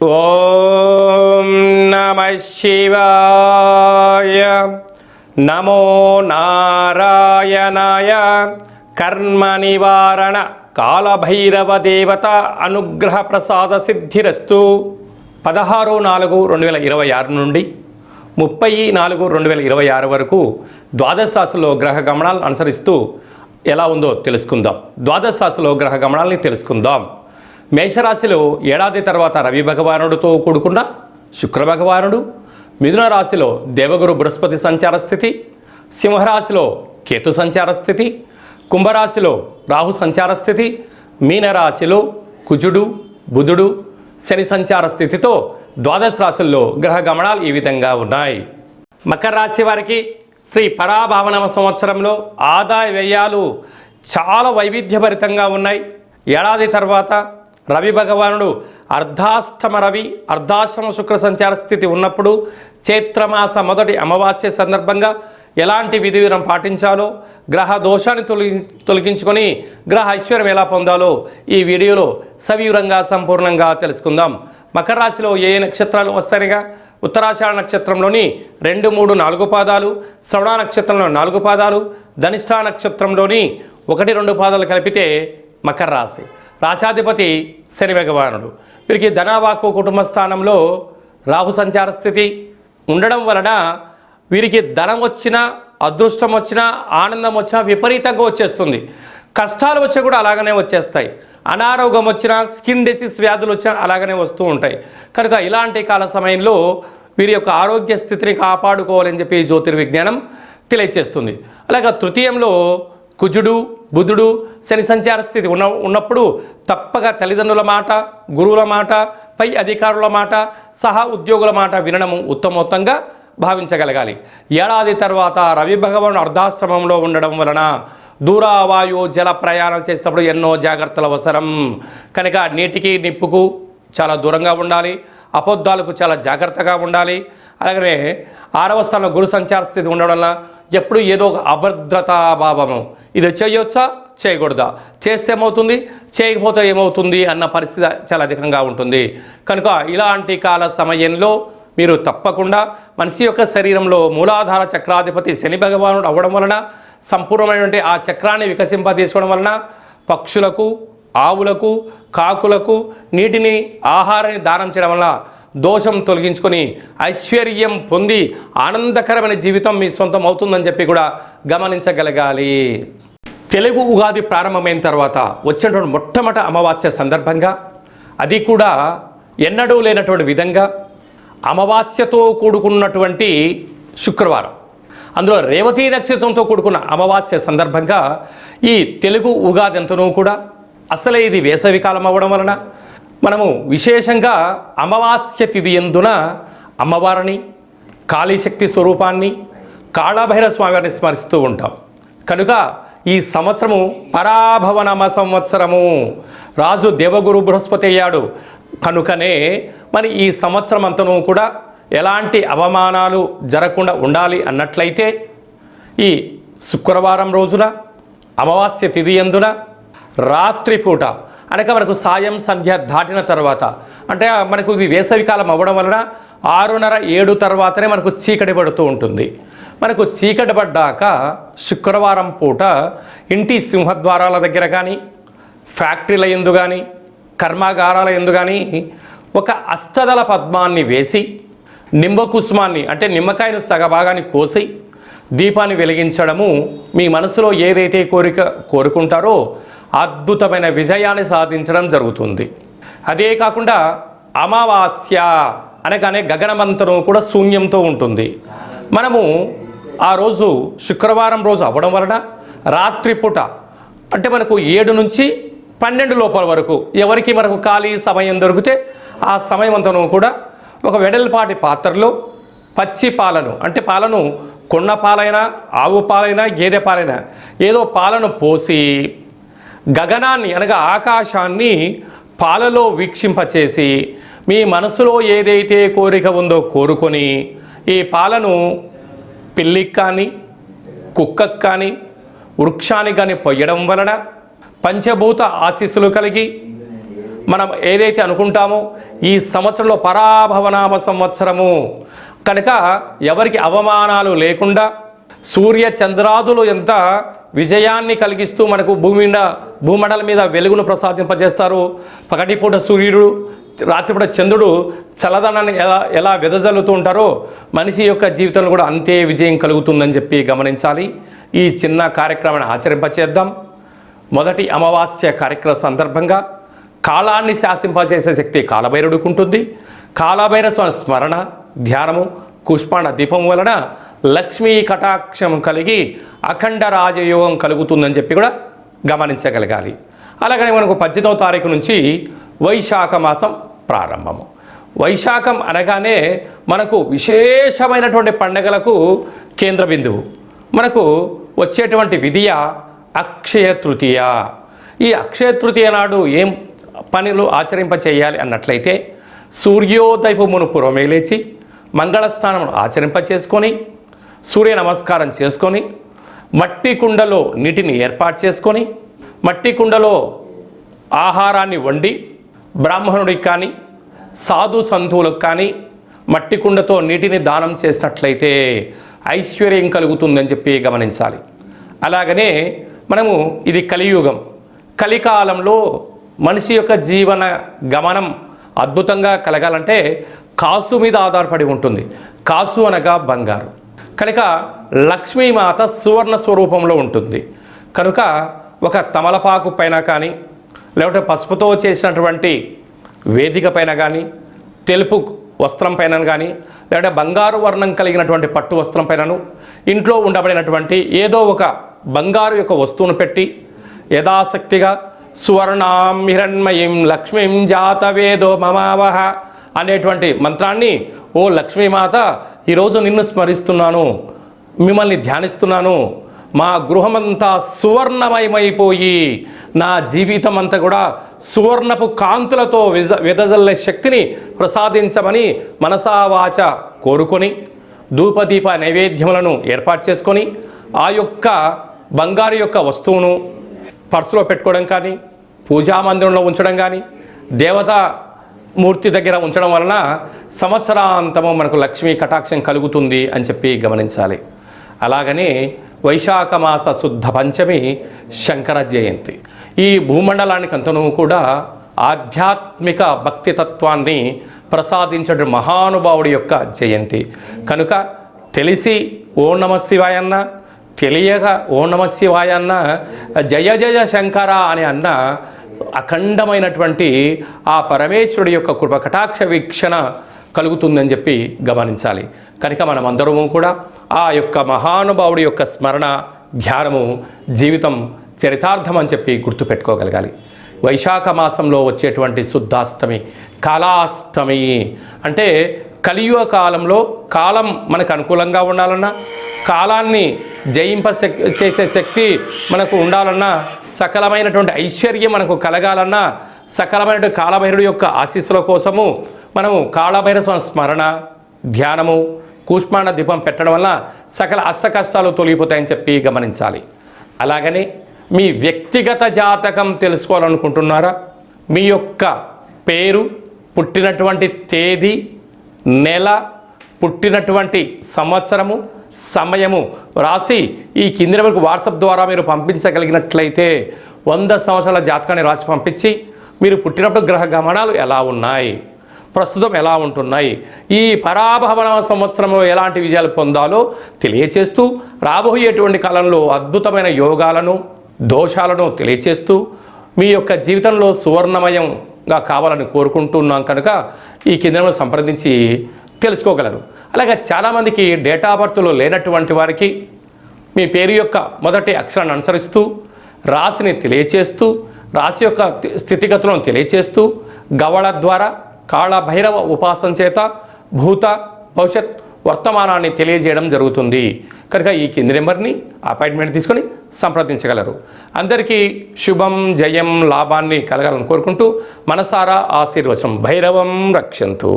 ఓం నమః శివాయ. నమో నారాయణాయ. కర్మ నివారణ కాలభైరవ దేవత అనుగ్రహ ప్రసాద సిద్ధిరస్తు. 16/4/2026 నుండి 30/4/2026 వరకు ద్వాదశ రాశిలో గ్రహ గమనాలను అనుసరిస్తూ ఎలా ఉందో తెలుసుకుందాం. ద్వాదశ రాశిలో గ్రహ గమనాలని తెలుసుకుందాం. మేషరాశిలో ఏడాది తర్వాత రవి భగవానుడితో కూడుకున్న శుక్ర భగవానుడు, మిథున రాశిలో దేవగురు బృహస్పతి సంచార స్థితి, సింహరాశిలో కేతు సంచార స్థితి, కుంభరాశిలో రాహు సంచార స్థితి, మీనరాశిలో కుజుడు బుధుడు శని సంచార స్థితితో ద్వాదశ రాశుల్లో గ్రహ గమనాలు ఈ విధంగా ఉన్నాయి. మకర రాశి వారికి శ్రీ పరాభావనవ సంవత్సరంలో ఆదాయ వ్యయాలు చాలా వైవిధ్యభరితంగా ఉన్నాయి. ఏడాది తర్వాత రవి భగవానుడు అర్ధాష్టమ రవి అర్ధాశ్రమ శుక్ర సంచార స్థితి ఉన్నప్పుడు చైత్రమాస మొదటి అమావాస్య సందర్భంగా ఎలాంటి విధి విధానం పాటించాలో, గ్రహ దోషాన్ని తొలగించుకొని గ్రహ ఐశ్వర్యం ఎలా పొందాలో ఈ వీడియోలో సవివరంగా సంపూర్ణంగా తెలుసుకుందాం. మకర రాశిలో ఏ నక్షత్రాలు వస్తాయిగా? ఉత్తరాషాఢ నక్షత్రంలోని 2, 3, 4 పాదాలు, శ్రవణ నక్షత్రంలో 4 పాదాలు, ధనిష్ఠా నక్షత్రంలోని 1, 2 పాదాలు కలిపితే మకర రాశి. రాశాధిపతి శని భగవానుడు. వీరికి ధనవాక్కు కుటుంబ స్థానంలో రాహు సంచార స్థితి ఉండడం వలన వీరికి ధనం వచ్చినా, అదృష్టం వచ్చినా, ఆనందం వచ్చినా విపరీతంగా వచ్చేస్తుంది. కష్టాలు వచ్చా కూడా అలాగనే వచ్చేస్తాయి. అనారోగ్యం వచ్చినా, స్కిన్ డిసీజ్ వ్యాధులు వచ్చినా అలాగనే వస్తూ ఉంటాయి. కనుక ఇలాంటి కాల సమయంలో వీరి యొక్క ఆరోగ్య స్థితిని కాపాడుకోవాలని చెప్పి జ్యోతిర్విజ్ఞానం తెలియచేస్తుంది. అలాగే తృతీయంలో కుజుడు బుధుడు శని సంచార స్థితి ఉన్నప్పుడు తప్పక తల్లిదండ్రుల మాట, గురువుల మాట, పై అధికారుల మాట, సహా ఉద్యోగుల మాట వినడము ఉత్తమోత్తంగా భావించగలగాలి. ఏడాది తర్వాత రవి భగవానుడు అర్ధాశ్రమంలో ఉండడం వలన దూర వాయు జల ప్రయాణాలు చేసేటప్పుడు ఎన్నో జాగ్రత్తలు అవసరం. కనుక నీటికి నిప్పుకు చాలా దూరంగా ఉండాలి, అబద్ధాలకు చాలా జాగ్రత్తగా ఉండాలి. అలాగనే 6వ స్థానంలో గురు సంచార స్థితి ఉండడం వల్ల ఎప్పుడు ఏదో ఒక అభద్రతా భావము, ఇది చేయొచ్చా చేయకూడదా, చేస్తే ఏమవుతుంది చేయకపోతే ఏమవుతుంది అన్న పరిస్థితి చాలా అధికంగా ఉంటుంది. కనుక ఇలాంటి కాల సమయంలో మీరు తప్పకుండా మనిషి యొక్క శరీరంలో మూలాధార చక్రాధిపతి శని భగవానుడు అవ్వడం వలన సంపూర్ణమైనటువంటి ఆ చక్రాన్ని వికసింపతీసుకోవడం వలన పక్షులకు, ఆవులకు, కాకులకు నీటిని, ఆహారాన్ని దానం చేయడం వల్ల దోషం తొలగించుకొని ఐశ్వర్యం పొంది ఆనందకరమైన జీవితం మీ సొంతం అవుతుందని చెప్పి కూడా గమనించగలగాలి. తెలుగు ఉగాది ప్రారంభమైన తర్వాత వచ్చినటువంటి మొట్టమొదటి అమావాస్య సందర్భంగా, అది కూడా ఎన్నడూ లేనటువంటి విధంగా అమావాస్యతో కూడుకున్నటువంటి శుక్రవారం, అందులో రేవతి నక్షత్రంతో కూడుకున్న అమావాస్య సందర్భంగా ఈ తెలుగు ఉగాది అంతనూ కూడా అసలే ఇది వేసవికాలం అవ్వడం వలన మనము విశేషంగా అమావాస్య తిథి యందున అమ్మవారిని, కాళీశక్తి స్వరూపాన్ని, కాళభైరవ స్వామివారిని స్మరిస్తూ ఉంటాం. కనుక ఈ సంవత్సరము పరాభవనమ సంవత్సరము, రాజు దేవగురు బృహస్పతి అయ్యాడు. కనుకనే మరి ఈ సంవత్సరం అంతనూ కూడా ఎలాంటి అవమానాలు జరగకుండా ఉండాలి అన్నట్లయితే ఈ శుక్రవారం రోజున అమావాస్య తిథి యందున రాత్రిపూట అనగా మనకు సాయం సంధ్య దాటిన తర్వాత, అంటే మనకు ఇది వేసవికాలం అవ్వడం వలన 6:30, 7 తర్వాతనే మనకు చీకటి పడుతూ ఉంటుంది. మనకు చీకటి పడ్డాక శుక్రవారం పూట ఇంటి సింహద్వారాల దగ్గర కానీ, ఫ్యాక్టరీల యందు కానీ, కర్మాగారాల యందు కానీ ఒక అష్టదళ పద్మాన్ని వేసి, నింబకుసుమాన్ని అంటే నిమ్మకాయను సగభాగాన్ని కోసి దీపాన్ని వెలిగించడము మీ మనసులో ఏదైతే కోరుకుంటారో అద్భుతమైన విజయాన్ని సాధించడం జరుగుతుంది. అదే కాకుండా అమావాస్య అనగానే గగనమంతరం కూడా శూన్యంతో ఉంటుంది. మనము ఆ రోజు శుక్రవారం రోజు అవ్వడం వలన రాత్రిపూట అంటే మనకు 7 నుంచి 12 లోపల వరకు ఎవరికి మనకు ఖాళీ సమయం దొరికితే ఆ సమయం అంతను కూడా ఒక వెడల్పాటి పాత్రలో పచ్చి పాలను, అంటే పాలను కొన్న పాలైనా, ఆవు పాలైనా, గేదె పాలైనా ఏదో పాలను పోసి గగనాన్ని అనగా ఆకాశాన్ని పాలలో వీక్షింపచేసి మీ మనసులో ఏదైతే కోరిక ఉందో కోరుకొని ఈ పాలను పిల్లికి కానీ, కుక్కకు కానీ, వృక్షానికి కానీ పొయ్యడం వలన పంచభూత ఆశీస్సులు కలిగి మనం ఏదైతే అనుకుంటామో ఈ సంవత్సరంలో పరాభవనామ సంవత్సరము కనుక ఎవరికి అవమానాలు లేకుండా సూర్య చంద్రాదులు ఎంత విజయాన్ని కలిగిస్తూ మనకు భూమండలం మీద వెలుగును ప్రసాదింపజేస్తారు. పగటిపూట సూర్యుడు, రాత్రిపూట చంద్రుడు చల్లదనాన్ని ఎలా వెదజల్లుతూ ఉంటారో మనిషి యొక్క జీవితంలో కూడా అంతే విజయం కలుగుతుందని చెప్పి గమనించాలి. ఈ చిన్న కార్యక్రమాన్ని ఆచరింపచేద్దాం. మొదటి అమావాస్య కార్యక్రమ సందర్భంగా కాలాన్ని శాసింపజేసే శక్తి కాలభైరవుడికి ఉంటుంది. కాలభైరవ స్మరణ, ధ్యానము, కుష్మాండ దీపం వలన లక్ష్మీ కటాక్షం కలిగి అఖండ రాజయోగం కలుగుతుందని చెప్పి కూడా గమనించగలగాలి. అలాగనే మనకు 18వ తారీఖు నుంచి వైశాఖ మాసం ప్రారంభము. వైశాఖం అనగానే మనకు విశేషమైనటువంటి పండగలకు కేంద్ర బిందువు. మనకు వచ్చేటువంటి విధియ అక్షయ తృతీయ. ఈ అక్షయ తృతీయ నాడు ఏం పనులు ఆచరింప చేయాలి అన్నట్లయితే సూర్యోదయపు పూర్వమే లేచి మంగళ స్నానం ఆచరింప చేసుకొని సూర్య నమస్కారం చేసుకొని మట్టి కుండలో నీటిని ఏర్పాటు చేసుకొని మట్టి కుండలో ఆహారాన్ని వండి బ్రాహ్మణుడికి కానీ సాధు సంతువులకు కానీ మట్టి కుండతో నీటిని దానం చేసినట్లయితే ఐశ్వర్యం కలుగుతుందని చెప్పి గమనించాలి. అలాగనే మనము ఇది కలియుగం. కలికాలంలో మనిషి యొక్క జీవన గమనం అద్భుతంగా కలగాలంటే కాసు మీద ఆధారపడి ఉంటుంది. కాసు అనగా బంగారు. కనుక లక్ష్మీమాత సువర్ణ స్వరూపంలో ఉంటుంది. కనుక ఒక తమలపాకు పైన కానీ లేకపోతే పసుపుతో చేసినటువంటి వేదిక పైన కానీ తెలుపు వస్త్రం పైన కానీ లేకపోతే బంగారు వర్ణం కలిగినటువంటి పట్టు వస్త్రం పైనను ఇంట్లో ఉండబడినటువంటి ఏదో ఒక బంగారు యొక్క వస్తువును పెట్టి యథాశక్తిగా సువర్ణాం హిరణ్మయీం లక్ష్మీం జాతవేదో మమావహ అనేటువంటి మంత్రాన్ని, ఓ లక్ష్మీమాత ఈరోజు నిన్ను స్మరిస్తున్నాను, మిమ్మల్ని ధ్యానిస్తున్నాను, మా గృహమంతా సువర్ణమయమైపోయి నా జీవితం అంతా కూడా సువర్ణపు కాంతులతో వెదజల్లే శక్తిని ప్రసాదించమని మనసా వాచ కోరుకొని ధూపదీప నైవేద్యములను ఏర్పాటు చేసుకొని ఆ యొక్క బంగారు యొక్క వస్తువును పర్సులో పెట్టుకోవడం కానీ పూజా మందిరంలో ఉంచడం కానీ దేవతా మూర్తి దగ్గర ఉంచడం వలన సంవత్సరాంతము మనకు లక్ష్మీ కటాక్షం కలుగుతుంది అని చెప్పి గమనించాలి. అలాగనే వైశాఖ మాస శుద్ధ పంచమి శంకర జయంతి. ఈ భూమండలానికి అంతను కూడా ఆధ్యాత్మిక భక్తితత్వాన్ని ప్రసాదించడం మహానుభావుడి యొక్క జయంతి కనుక తెలిసి ఓం నమ శివాయ అన్న, తెలియక ఓం నమ శివాయ అన్న, జయ జయ శంకర అని అన్న అఖండమైనటువంటి ఆ పరమేశ్వరుడి యొక్క కృప కటాక్ష వీక్షణ కలుగుతుందని చెప్పి గమనించాలి. కనుక మనమందరము కూడా ఆ యొక్క మహానుభావుడి యొక్క స్మరణ ధ్యానము జీవితం చరితార్థం అని చెప్పి గుర్తుపెట్టుకోగలగాలి. వైశాఖ మాసంలో వచ్చేటువంటి శుద్ధాష్టమి, కాలాష్టమి అంటే కలియుగ కాలంలో కాలం మనకు అనుకూలంగా ఉండాలన్నా, కాలాన్ని చేసే శక్తి మనకు ఉండాలన్నా, సకలమైనటువంటి ఐశ్వర్యం మనకు కలగాలన్నా, సకలమైనటువంటి కాలభైరుడి యొక్క ఆశీస్సుల కోసము మనము కాలభైరవ స్మరణ ధ్యానము కూష్మాండ దీపం పెట్టడం వల్ల సకల అష్ట కష్టాలు తొలగిపోతాయని చెప్పి గమనించాలి. అలాగనే మీ వ్యక్తిగత జాతకం తెలుసుకోవాలనుకుంటున్నారా? మీ యొక్క పేరు, పుట్టినటువంటి తేదీ, నెల, పుట్టినటువంటి సంవత్సరము, సమయము రాసి ఈ కింది వరకు వాట్సాప్ ద్వారా మీరు పంపించగలిగినట్లయితే 100 సంవత్సరాల జాతకాన్ని రాసి పంపించి మీరు పుట్టినప్పుడు గ్రహ గమనాలు ఎలా ఉన్నాయి, ప్రస్తుతం ఎలా ఉంటున్నాయి, ఈ పరాభవన సంవత్సరంలో ఎలాంటి విజయాలు పొందాలో తెలియచేస్తూ రాబోయేటువంటి కాలంలో అద్భుతమైన యోగాలను దోషాలను తెలియచేస్తూ మీ యొక్క జీవితంలో సువర్ణమయంగా కావాలని కోరుకుంటున్నాం కనుక ఈ కింద సంప్రదించి తెలుసుకోగలరు. అలాగే చాలామందికి డేటా బర్త్లో లేనటువంటి వారికి మీ పేరు యొక్క మొదటి అక్షరాన్ని అనుసరిస్తూ రాశిని తెలియచేస్తూ రాశి యొక్క స్థితిగతులను తెలియచేస్తూ గవళ ద్వారా కాళభైరవ ఉపాసన చేత భూత భవిష్యత్ వర్తమానాన్ని తెలియజేయడం జరుగుతుంది. కనుక ఈ కింది నెంబర్ని అపాయింట్మెంట్ తీసుకొని సంప్రదించగలరు. అందరికీ శుభం, జయం, లాభాన్ని కలగాలని కోరుకుంటూ మనసారా ఆశీర్వచనం. భైరవం రక్షంతు.